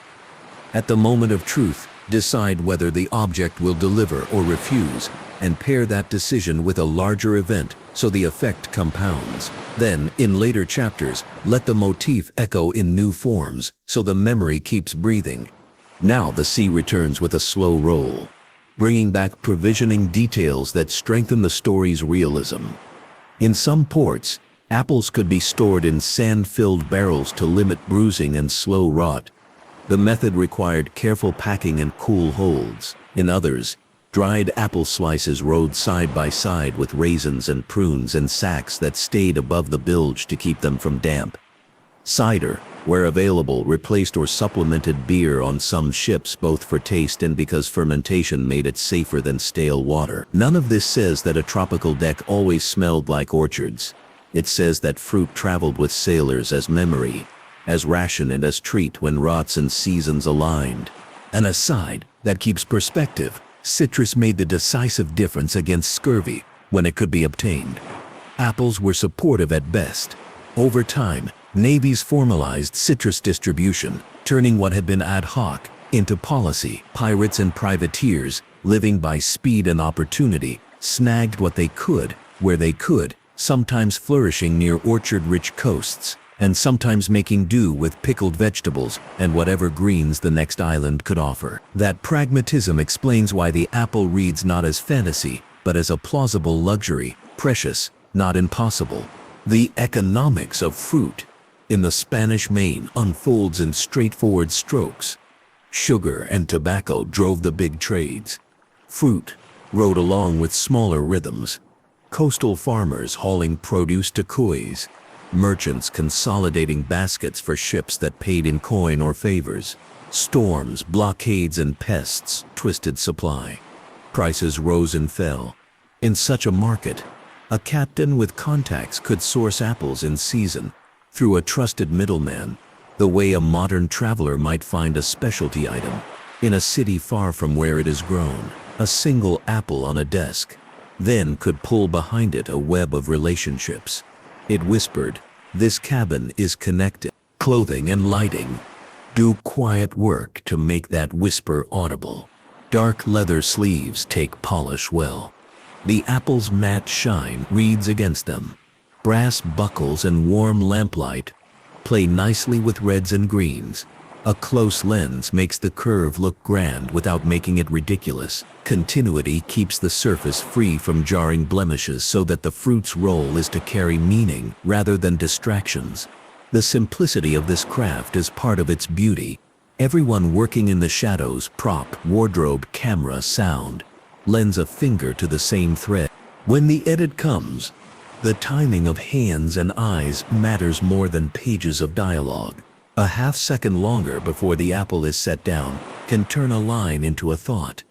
At the moment of truth, decide whether the object will deliver or refuse, and pair that decision with a larger event so the effect compounds. Then, in later chapters, let the motif echo in new forms so the memory keeps breathing. Now the sea returns with a slow roll. bringing back provisioning details that strengthen the story's realism. In some ports, apples could be stored in sand-filled barrels to limit bruising and slow rot. The method required careful packing and cool holds. In others, dried apple slices rode side by side with raisins and prunes in sacks that stayed above the bilge to keep them from damp. Cider, where available, replaced or supplemented beer on some ships, both for taste and because fermentation made it safer than stale water. None of this says that a tropical deck always smelled like orchards. It says that fruit traveled with sailors as memory, as ration and as treat when rots and seasons aligned. An aside that keeps perspective: citrus made the decisive difference against scurvy when it could be obtained. Apples were supportive at best. Over time, navies formalized citrus distribution, turning what had been ad hoc into policy. Pirates and privateers, living by speed and opportunity, snagged what they could, where they could, sometimes flourishing near orchard-rich coasts, and sometimes making do with pickled vegetables and whatever greens the next island could offer. That pragmatism explains why the apple reads not as fantasy, but as a plausible luxury, precious, not impossible. The economics of fruit in the Spanish Main unfolds in straightforward strokes. Sugar and tobacco drove the big trades. Fruit rode along with smaller rhythms. Coastal farmers hauling produce to quays. Merchants consolidating baskets for ships that paid in coin or favors. Storms, blockades, and pests twisted supply. Prices rose and fell. In such a market, a captain with contacts could source apples in season through a trusted middleman, the way a modern traveler might find a specialty item in a city far from where it is grown. A single apple on a desk then could pull behind it a web of relationships. It whispered, "This cabin is connected." Clothing and lighting do quiet work to make that whisper audible. Dark leather sleeves take polish well. The apple's matte shine reads against them. Brass buckles and warm lamplight play nicely with reds and greens. A close lens makes the curve look grand without making it ridiculous. Continuity keeps the surface free from jarring blemishes so that the fruit's role is to carry meaning rather than distractions. The simplicity of this craft is part of its beauty. Everyone working in the shadows, prop, wardrobe, camera, sound, lends a finger to the same thread. When the edit comes, the timing of hands and eyes matters more than pages of dialogue. A half-second longer before the apple is set down can turn a line into a thought.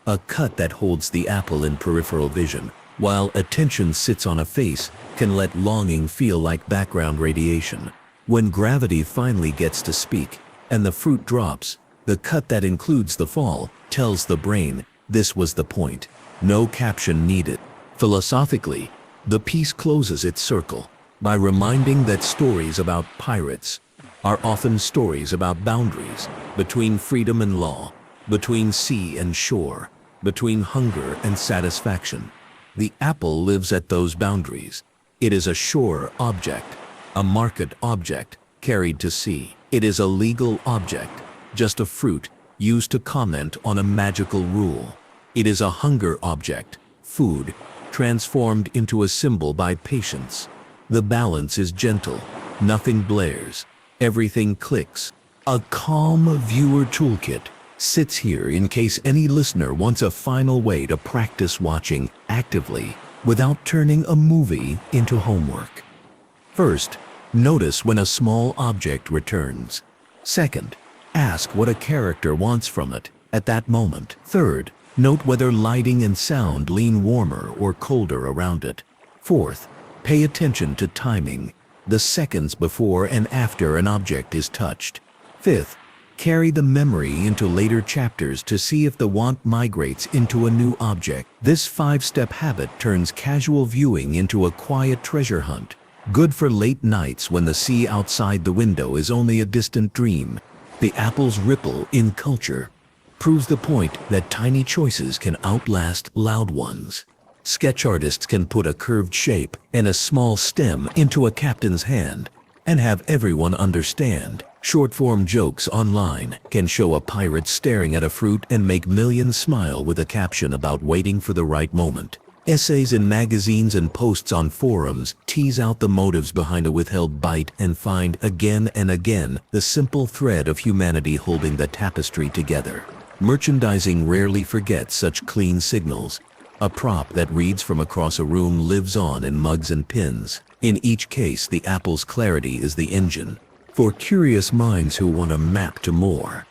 A cut that holds the apple in peripheral vision, while attention sits on a face, can let longing feel like background radiation. When gravity finally gets to speak, and the fruit drops, the cut that includes the fall tells the brain, this was the point. No caption needed. Philosophically, the piece closes its circle by reminding that stories about pirates are often stories about boundaries, between freedom and law, between sea and shore, between hunger and satisfaction. The apple lives at those boundaries. It is a shore object, a market object carried to sea. It is a legal object, just a fruit used to comment on a magical rule. It is a hunger object, food, transformed into a symbol by patience. The balance is gentle, nothing blares. Everything clicks. A calm viewer toolkit sits here in case any listener wants a final way to practice watching actively without turning a movie into homework. First, notice when a small object returns. Second, ask what a character wants from it at that moment. Third, note whether lighting and sound lean warmer or colder around it. Fourth, pay attention to timing, the seconds before and after an object is touched. Fifth, carry the memory into later chapters to see if the want migrates into a new object. This 5-step habit turns casual viewing into a quiet treasure hunt, good for late nights when the sea outside the window is only a distant dream. The apple's ripple in culture proves the point that tiny choices can outlast loud ones. Sketch artists can put a curved shape and a small stem into a captain's hand, and have everyone understand. Short-form jokes online can show a pirate staring at a fruit and make millions smile with a caption about waiting for the right moment. Essays in magazines and posts on forums tease out the motives behind a withheld bite and find again and again the simple thread of humanity holding the tapestry together. Merchandising rarely forgets such clean signals. A prop that reads from across a room lives on in mugs and pins. In each case, the apple's clarity is the engine. For curious minds who want to map to more,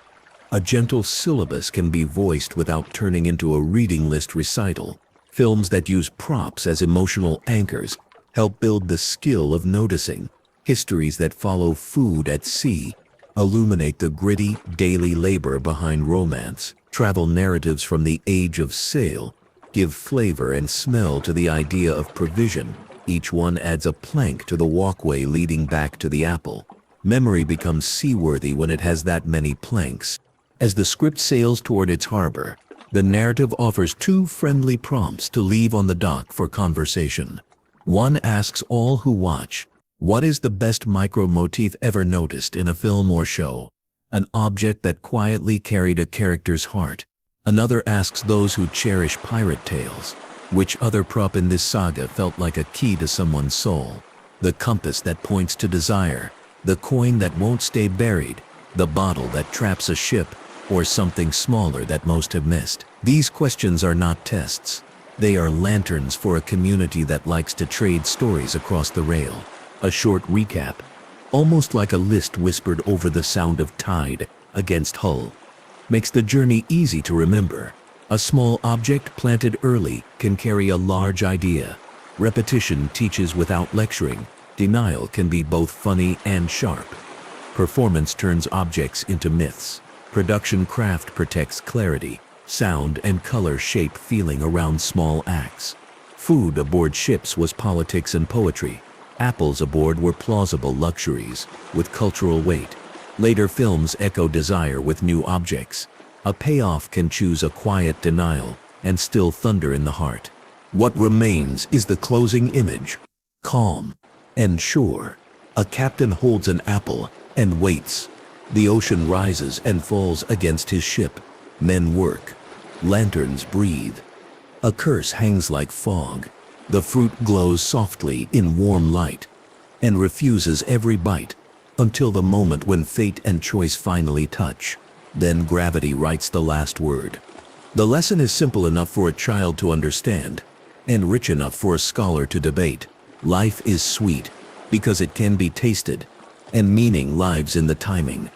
a gentle syllabus can be voiced without turning into a reading list recital. Films that use props as emotional anchors help build the skill of noticing. Histories that follow food at sea illuminate the gritty, daily labor behind romance. Travel narratives from the age of sail give flavor and smell to the idea of provision. Each one adds a plank to the walkway leading back to the apple. Memory becomes seaworthy when it has that many planks. As the script sails toward its harbor, the narrative offers two friendly prompts to leave on the dock for conversation. One asks all who watch, what is the best micro-motif ever noticed in a film or show? An object that quietly carried a character's heart. Another asks those who cherish pirate tales, which other prop in this saga felt like a key to someone's soul? The compass that points to desire, the coin that won't stay buried, the bottle that traps a ship, or something smaller that most have missed. These questions are not tests. They are lanterns for a community that likes to trade stories across the rail. A short recap, almost like a list whispered over the sound of tide against hull, makes the journey easy to remember. A small object planted early can carry a large idea. Repetition teaches without lecturing. Denial can be both funny and sharp. Performance turns objects into myths. Production craft protects clarity. Sound and color shape feeling around small acts. Food aboard ships was politics and poetry. Apples aboard were plausible luxuries with cultural weight. Later films echo desire with new objects. A payoff can choose a quiet denial and still thunder in the heart. What remains is the closing image. Calm and sure. A captain holds an apple and waits. The ocean rises and falls against his ship. Men work. Lanterns breathe. A curse hangs like fog. The fruit glows softly in warm light and refuses every bite until the moment when fate and choice finally touch. Then gravity writes the last word. The lesson is simple enough for a child to understand and rich enough for a scholar to debate. Life is sweet because it can be tasted, and meaning lives in the timing.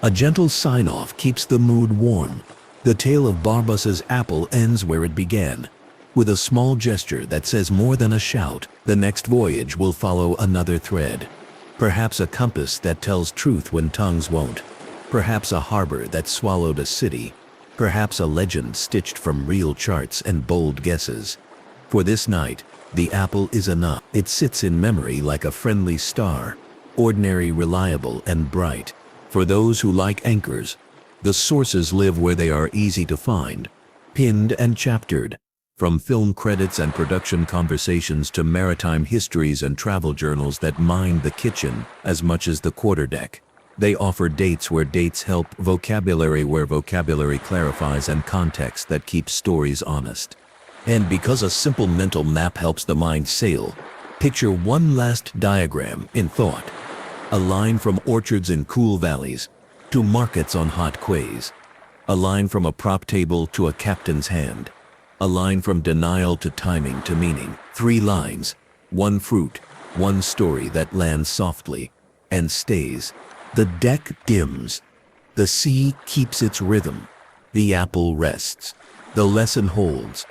A gentle sign-off keeps the mood warm. The tale of Barbossa's apple ends where it began, with a small gesture that says more than a shout. The next voyage will follow another thread. Perhaps a compass that tells truth when tongues won't. Perhaps a harbor that swallowed a city. Perhaps a legend stitched from real charts and bold guesses. For this night, the apple is enough. It sits in memory like a friendly star, ordinary, reliable, and bright. For those who like anchors, the sources live where they are easy to find, pinned and chaptered. From film credits and production conversations to maritime histories and travel journals that mind the kitchen as much as the quarterdeck. They offer dates where dates help, vocabulary where vocabulary clarifies, and context that keeps stories honest. And because a simple mental map helps the mind sail, picture one last diagram in thought. A line from orchards in cool valleys to markets on hot quays. A line from a prop table to a captain's hand. A line from denial to timing to meaning. 3 lines, one fruit, one story that lands softly and stays. The deck dims. The sea keeps its rhythm. The apple rests. The lesson holds.